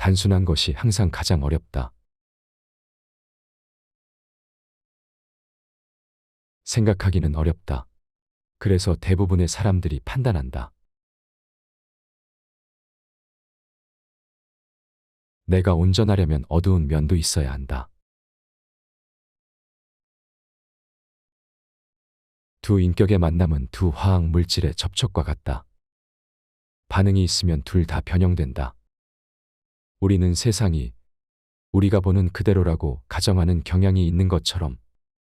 단순한 것이 항상 가장 어렵다. 생각하기는 어렵다. 그래서 대부분의 사람들이 판단한다. 내가 온전하려면 어두운 면도 있어야 한다. 두 인격의 만남은 두 화학 물질의 접촉과 같다. 반응이 있으면 둘 다 변형된다. 우리는 세상이 우리가 보는 그대로라고 가정하는 경향이 있는 것처럼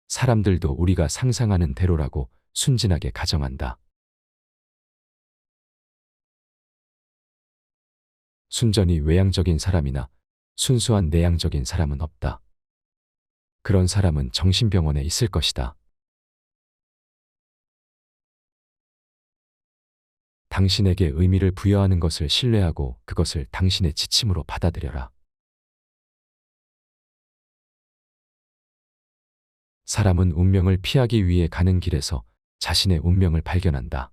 사람들도 우리가 상상하는 대로라고 순진하게 가정한다. 순전히 외향적인 사람이나 순수한 내향적인 사람은 없다. 그런 사람은 정신병원에 있을 것이다. 당신에게 의미를 부여하는 것을 신뢰하고 그것을 당신의 지침으로 받아들여라. 사람은 운명을 피하기 위해 가는 길에서 자신의 운명을 발견한다.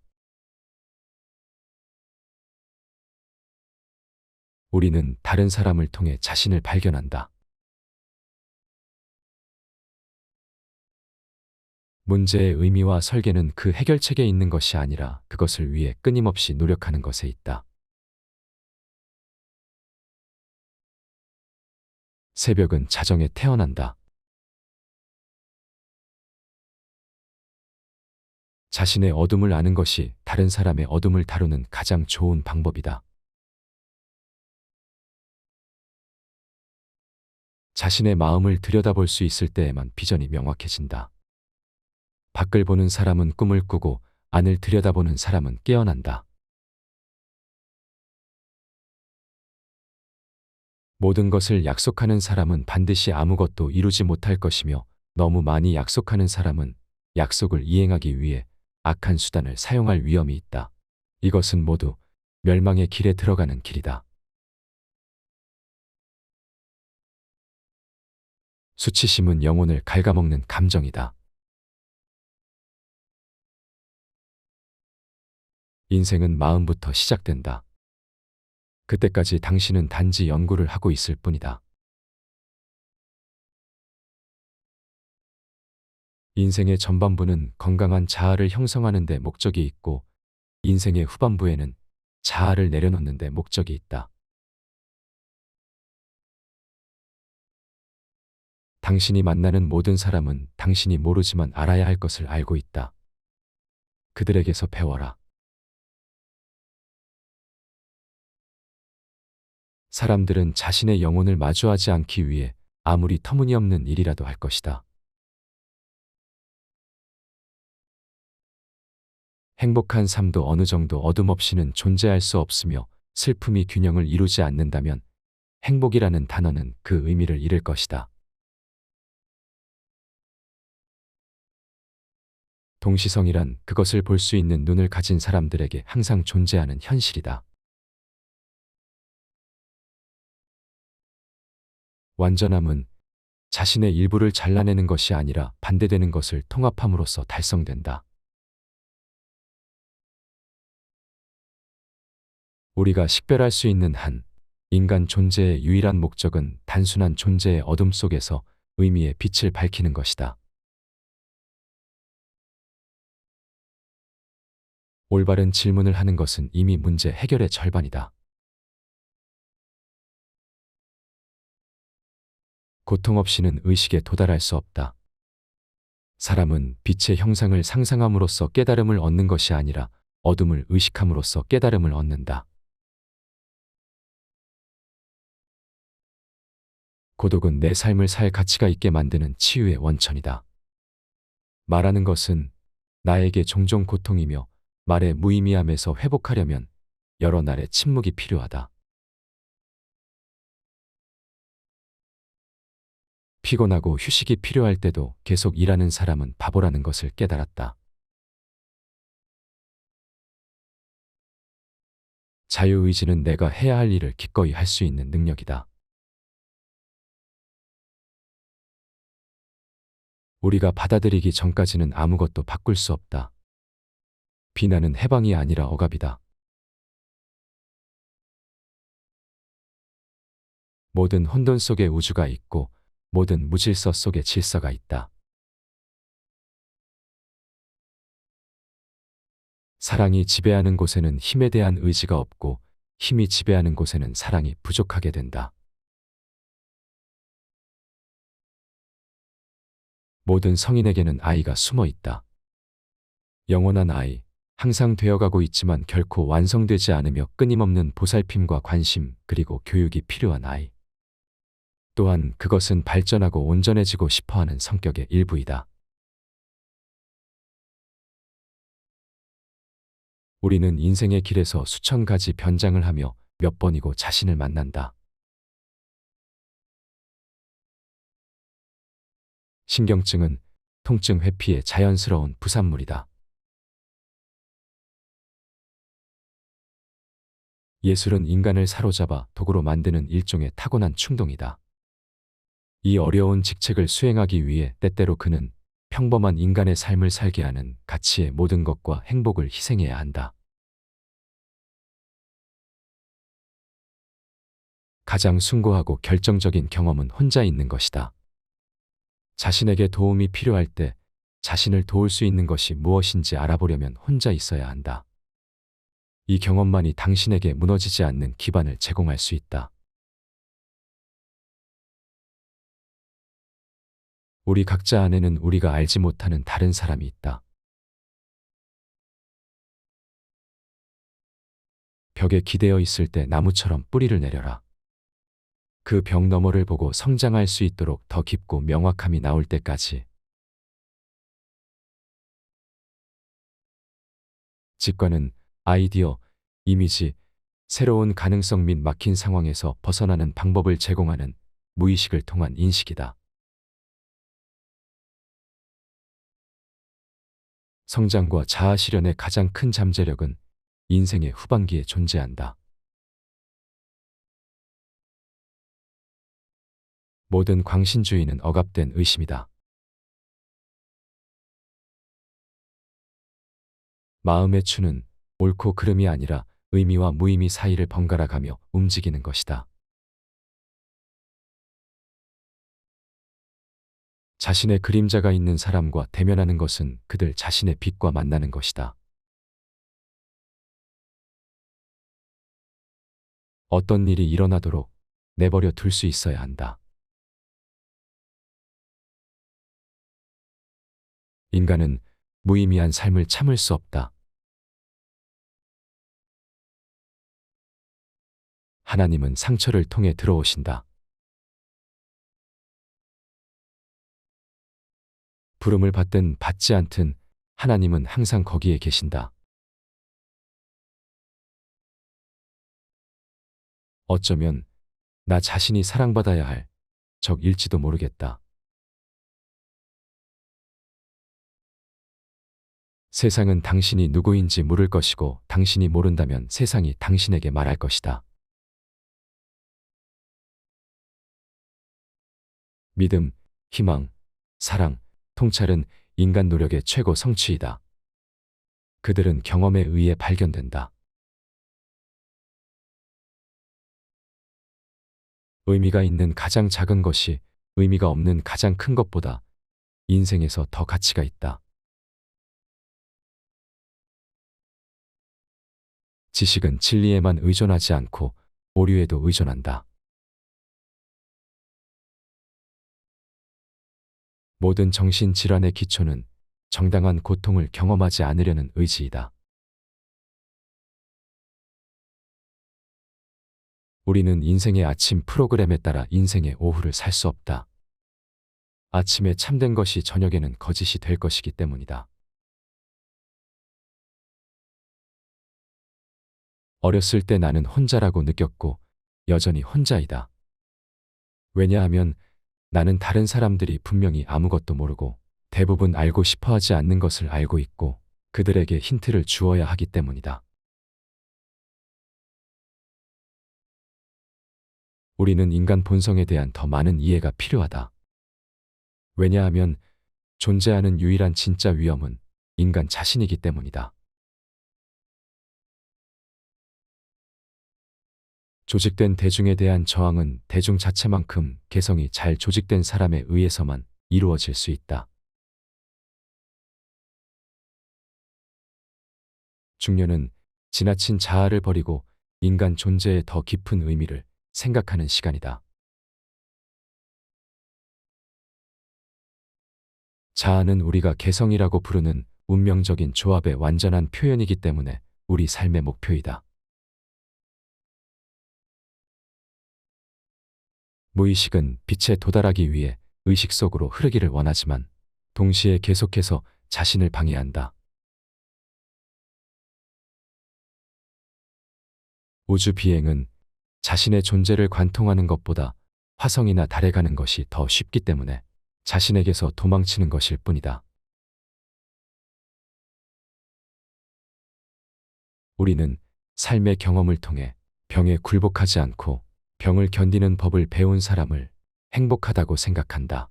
우리는 다른 사람을 통해 자신을 발견한다. 문제의 의미와 설계는 그 해결책에 있는 것이 아니라 그것을 위해 끊임없이 노력하는 것에 있다. 새벽은 자정에 태어난다. 자신의 어둠을 아는 것이 다른 사람의 어둠을 다루는 가장 좋은 방법이다. 자신의 마음을 들여다볼 수 있을 때에만 비전이 명확해진다. 밖을 보는 사람은 꿈을 꾸고 안을 들여다보는 사람은 깨어난다. 모든 것을 약속하는 사람은 반드시 아무것도 이루지 못할 것이며 너무 많이 약속하는 사람은 약속을 이행하기 위해 악한 수단을 사용할 위험이 있다. 이것은 모두 멸망의 길에 들어가는 길이다. 수치심은 영혼을 갉아먹는 감정이다. 인생은 마음부터 시작된다. 그때까지 당신은 단지 연구를 하고 있을 뿐이다. 인생의 전반부는 건강한 자아를 형성하는 데 목적이 있고 인생의 후반부에는 자아를 내려놓는 데 목적이 있다. 당신이 만나는 모든 사람은 당신이 모르지만 알아야 할 것을 알고 있다. 그들에게서 배워라. 사람들은 자신의 영혼을 마주하지 않기 위해 아무리 터무니없는 일이라도 할 것이다. 행복한 삶도 어느 정도 어둠 없이는 존재할 수 없으며 슬픔이 균형을 이루지 않는다면 행복이라는 단어는 그 의미를 잃을 것이다. 동시성이란 그것을 볼 수 있는 눈을 가진 사람들에게 항상 존재하는 현실이다. 완전함은 자신의 일부를 잘라내는 것이 아니라 반대되는 것을 통합함으로써 달성된다. 우리가 식별할 수 있는 한 인간 존재의 유일한 목적은 단순한 존재의 어둠 속에서 의미의 빛을 밝히는 것이다. 올바른 질문을 하는 것은 이미 문제 해결의 절반이다. 고통 없이는 의식에 도달할 수 없다. 사람은 빛의 형상을 상상함으로써 깨달음을 얻는 것이 아니라 어둠을 의식함으로써 깨달음을 얻는다. 고독은 내 삶을 살 가치가 있게 만드는 치유의 원천이다. 말하는 것은 나에게 종종 고통이며 말의 무의미함에서 회복하려면 여러 날의 침묵이 필요하다. 피곤하고 휴식이 필요할 때도 계속 일하는 사람은 바보라는 것을 깨달았다. 자유의지는 내가 해야 할 일을 기꺼이 할 수 있는 능력이다. 우리가 받아들이기 전까지는 아무것도 바꿀 수 없다. 비난은 해방이 아니라 억압이다. 모든 혼돈 속에 우주가 있고 모든 무질서 속에 질서가 있다. 사랑이 지배하는 곳에는 힘에 대한 의지가 없고 힘이 지배하는 곳에는 사랑이 부족하게 된다. 모든 성인에게는 아이가 숨어 있다. 영원한 아이, 항상 되어가고 있지만 결코 완성되지 않으며 끊임없는 보살핌과 관심 그리고 교육이 필요한 아이. 또한 그것은 발전하고 온전해지고 싶어하는 성격의 일부이다. 우리는 인생의 길에서 수천 가지 변장을 하며 몇 번이고 자신을 만난다. 신경증은 통증 회피의 자연스러운 부산물이다. 예술은 인간을 사로잡아 도구로 만드는 일종의 타고난 충동이다. 이 어려운 직책을 수행하기 위해 때때로 그는 평범한 인간의 삶을 살게 하는 가치의 모든 것과 행복을 희생해야 한다. 가장 숭고하고 결정적인 경험은 혼자 있는 것이다. 자신에게 도움이 필요할 때 자신을 도울 수 있는 것이 무엇인지 알아보려면 혼자 있어야 한다. 이 경험만이 당신에게 무너지지 않는 기반을 제공할 수 있다. 우리 각자 안에는 우리가 알지 못하는 다른 사람이 있다. 벽에 기대어 있을 때 나무처럼 뿌리를 내려라. 그 벽 너머를 보고 성장할 수 있도록 더 깊고 명확함이 나올 때까지. 직관은 아이디어, 이미지, 새로운 가능성 및 막힌 상황에서 벗어나는 방법을 제공하는 무의식을 통한 인식이다. 성장과 자아 실현의 가장 큰 잠재력은 인생의 후반기에 존재한다. 모든 광신주의는 억압된 의심이다. 마음의 추는 옳고 그름이 아니라 의미와 무의미 사이를 번갈아 가며 움직이는 것이다. 자신의 그림자가 있는 사람과 대면하는 것은 그들 자신의 빛과 만나는 것이다. 어떤 일이 일어나도록 내버려 둘 수 있어야 한다. 인간은 무의미한 삶을 참을 수 없다. 하나님은 상처를 통해 들어오신다. 부름을 받든 받지 않든 하나님은 항상 거기에 계신다. 어쩌면 나 자신이 사랑받아야 할 적일지도 모르겠다. 세상은 당신이 누구인지 물을 것이고 당신이 모른다면 세상이 당신에게 말할 것이다. 믿음, 희망, 사랑, 통찰은 인간 노력의 최고 성취이다. 그들은 경험에 의해 발견된다. 의미가 있는 가장 작은 것이 의미가 없는 가장 큰 것보다 인생에서 더 가치가 있다. 지식은 진리에만 의존하지 않고 오류에도 의존한다. 모든 정신질환의 기초는 정당한 고통을 경험하지 않으려는 의지이다. 우리는 인생의 아침 프로그램에 따라 인생의 오후를 살 수 없다. 아침에 참된 것이 저녁에는 거짓이 될 것이기 때문이다. 어렸을 때 나는 혼자라고 느꼈고 여전히 혼자이다. 왜냐하면 나는 다른 사람들이 분명히 아무것도 모르고 대부분 알고 싶어 하지 않는 것을 알고 있고 그들에게 힌트를 주어야 하기 때문이다. 우리는 인간 본성에 대한 더 많은 이해가 필요하다. 왜냐하면 존재하는 유일한 진짜 위험은 인간 자신이기 때문이다. 조직된 대중에 대한 저항은 대중 자체만큼 개성이 잘 조직된 사람에 의해서만 이루어질 수 있다. 중년은 지나친 자아를 버리고 인간 존재의 더 깊은 의미를 생각하는 시간이다. 자아는 우리가 개성이라고 부르는 운명적인 조합의 완전한 표현이기 때문에 우리 삶의 목표이다. 무의식은 빛에 도달하기 위해 의식 속으로 흐르기를 원하지만 동시에 계속해서 자신을 방해한다. 우주 비행은 자신의 존재를 관통하는 것보다 화성이나 달에 가는 것이 더 쉽기 때문에 자신에게서 도망치는 것일 뿐이다. 우리는 삶의 경험을 통해 병에 굴복하지 않고 병을 견디는 법을 배운 사람을 행복하다고 생각한다.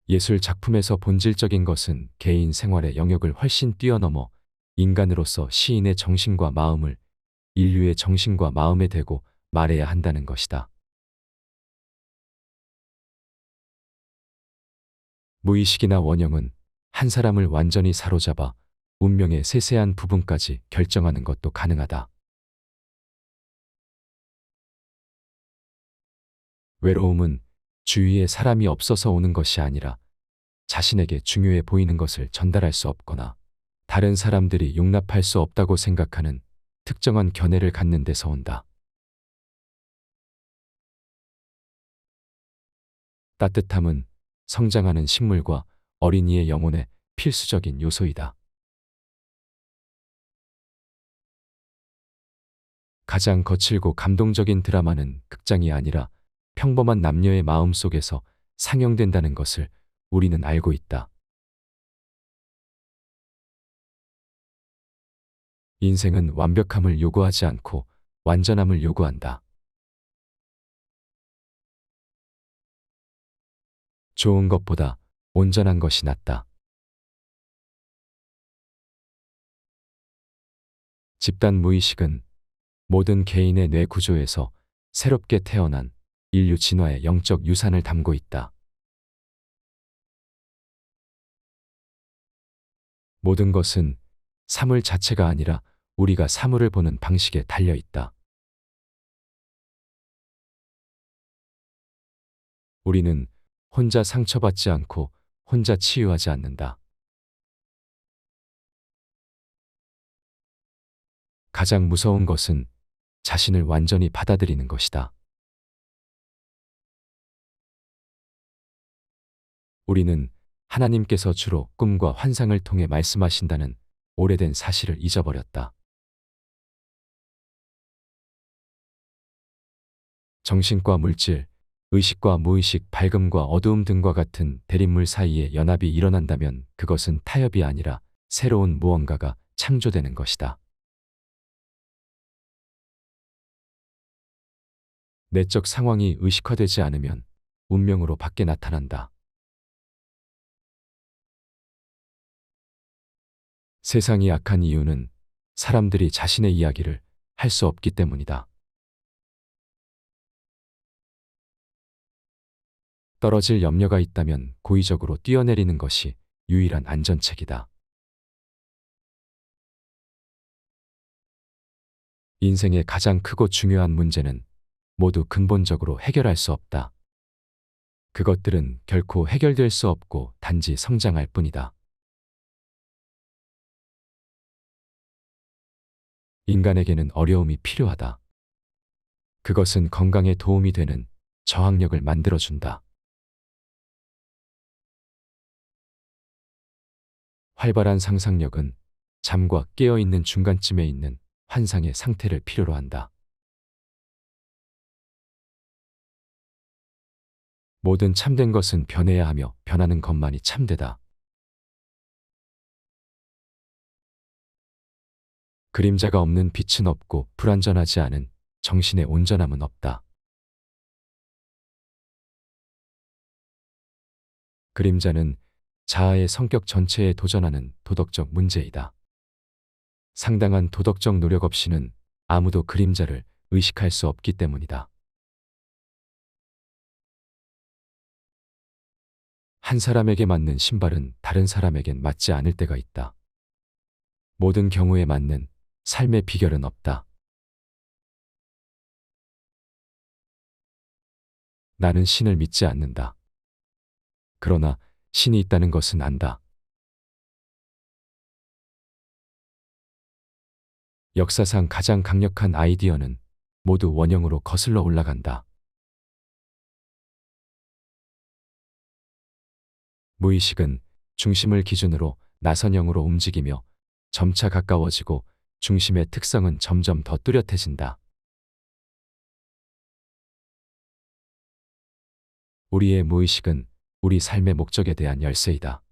예술 작품에서 본질적인 것은 개인 생활의 영역을 훨씬 뛰어넘어 인간으로서 시인의 정신과 마음을 인류의 정신과 마음에 대고 말해야 한다는 것이다. 무의식이나 원형은 한 사람을 완전히 사로잡아 운명의 세세한 부분까지 결정하는 것도 가능하다. 외로움은 주위에 사람이 없어서 오는 것이 아니라 자신에게 중요해 보이는 것을 전달할 수 없거나 다른 사람들이 용납할 수 없다고 생각하는 특정한 견해를 갖는 데서 온다. 따뜻함은 성장하는 식물과 어린이의 영혼의 필수적인 요소이다. 가장 거칠고 감동적인 드라마는 극장이 아니라 평범한 남녀의 마음 속에서 상영된다는 것을 우리는 알고 있다. 인생은 완벽함을 요구하지 않고 완전함을 요구한다. 좋은 것보다 온전한 것이 낫다. 집단 무의식은 모든 개인의 뇌 구조에서 새롭게 태어난 인류 진화의 영적 유산을 담고 있다. 모든 것은 사물 자체가 아니라 우리가 사물을 보는 방식에 달려 있다. 우리는 혼자 상처받지 않고 혼자 치유하지 않는다. 가장 무서운 것은 자신을 완전히 받아들이는 것이다. 우리는 하나님께서 주로 꿈과 환상을 통해 말씀하신다는 오래된 사실을 잊어버렸다. 정신과 물질, 의식과 무의식, 밝음과 어두움 등과 같은 대립물 사이에 연합이 일어난다면 그것은 타협이 아니라 새로운 무언가가 창조되는 것이다. 내적 상황이 의식화되지 않으면 운명으로 밖에 나타난다. 세상이 악한 이유는 사람들이 자신의 이야기를 할 수 없기 때문이다. 떨어질 염려가 있다면 고의적으로 뛰어내리는 것이 유일한 안전책이다. 인생의 가장 크고 중요한 문제는 모두 근본적으로 해결할 수 없다. 그것들은 결코 해결될 수 없고 단지 성장할 뿐이다. 인간에게는 어려움이 필요하다. 그것은 건강에 도움이 되는 저항력을 만들어준다. 활발한 상상력은 잠과 깨어있는 중간쯤에 있는 환상의 상태를 필요로 한다. 모든 참된 것은 변해야 하며 변하는 것만이 참되다. 그림자가 없는 빛은 없고 불완전하지 않은 정신의 온전함은 없다. 그림자는 자아의 성격 전체에 도전하는 도덕적 문제이다. 상당한 도덕적 노력 없이는 아무도 그림자를 의식할 수 없기 때문이다. 한 사람에게 맞는 신발은 다른 사람에겐 맞지 않을 때가 있다. 모든 경우에 맞는 삶의 비결은 없다. 나는 신을 믿지 않는다. 그러나 신이 있다는 것은 안다. 역사상 가장 강력한 아이디어는 모두 원형으로 거슬러 올라간다. 무의식은 중심을 기준으로 나선형으로 움직이며 점차 가까워지고 중심의 특성은 점점 더 뚜렷해진다. 우리의 무의식은 우리 삶의 목적에 대한 열쇠이다.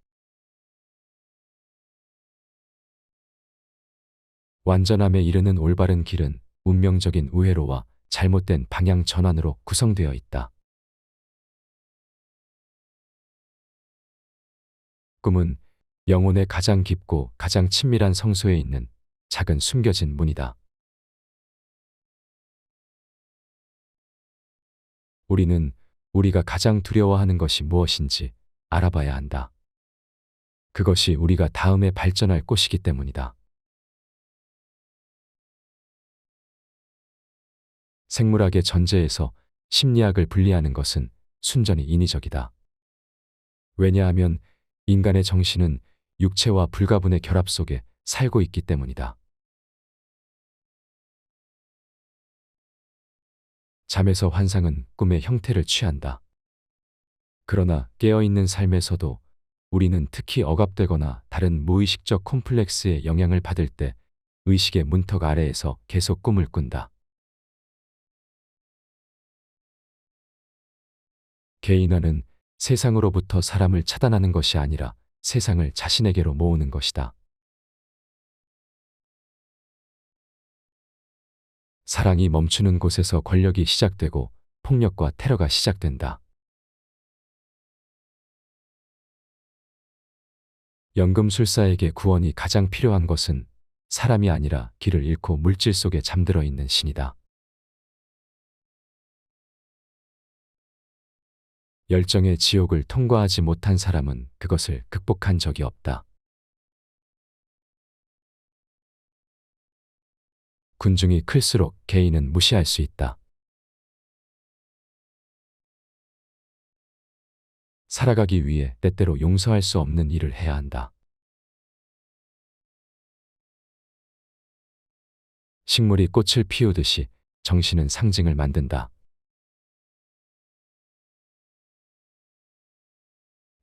완전함에 이르는 올바른 길은 운명적인 우회로와 잘못된 방향 전환으로 구성되어 있다. 꿈은 영혼의 가장 깊고 가장 친밀한 성소에 있는 작은 숨겨진 문이다. 우리는 우리가 가장 두려워하는 것이 무엇인지 알아봐야 한다. 그것이 우리가 다음에 발전할 꽃이기 때문이다. 생물학의 전제에서 심리학을 분리하는 것은 순전히 인위적이다. 왜냐하면 인간의 정신은 육체와 불가분의 결합 속에 살고 있기 때문이다. 잠에서 환상은 꿈의 형태를 취한다. 그러나 깨어있는 삶에서도 우리는 특히 억압되거나 다른 무의식적 콤플렉스의 영향을 받을 때 의식의 문턱 아래에서 계속 꿈을 꾼다. 개인화는 세상으로부터 사람을 차단하는 것이 아니라 세상을 자신에게로 모으는 것이다. 사랑이 멈추는 곳에서 권력이 시작되고 폭력과 테러가 시작된다. 연금술사에게 구원이 가장 필요한 것은 사람이 아니라 길을 잃고 물질 속에 잠들어 있는 신이다. 열정의 지옥을 통과하지 못한 사람은 그것을 극복한 적이 없다. 군중이 클수록 개인은 무시할 수 있다. 살아가기 위해 때때로 용서할 수 없는 일을 해야 한다. 식물이 꽃을 피우듯이 정신은 상징을 만든다.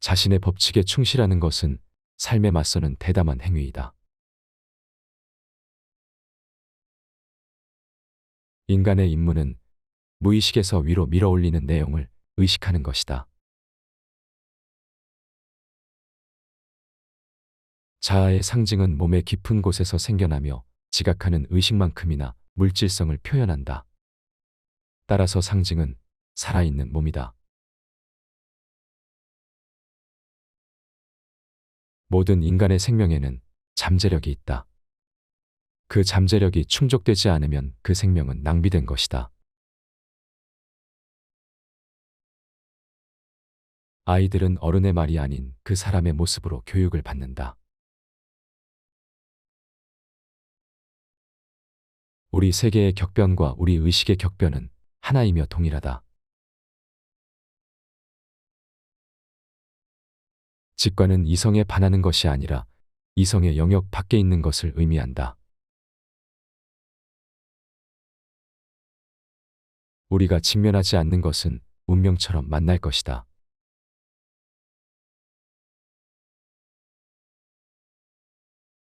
자신의 법칙에 충실하는 것은 삶에 맞서는 대담한 행위이다. 인간의 임무는 무의식에서 위로 밀어올리는 내용을 의식하는 것이다. 자아의 상징은 몸의 깊은 곳에서 생겨나며 지각하는 의식만큼이나 물질성을 표현한다. 따라서 상징은 살아있는 몸이다. 모든 인간의 생명에는 잠재력이 있다. 그 잠재력이 충족되지 않으면 그 생명은 낭비된 것이다. 아이들은 어른의 말이 아닌 그 사람의 모습으로 교육을 받는다. 우리 세계의 격변과 우리 의식의 격변은 하나이며 동일하다. 직관은 이성에 반하는 것이 아니라 이성의 영역 밖에 있는 것을 의미한다. 우리가 직면하지 않는 것은 운명처럼 만날 것이다.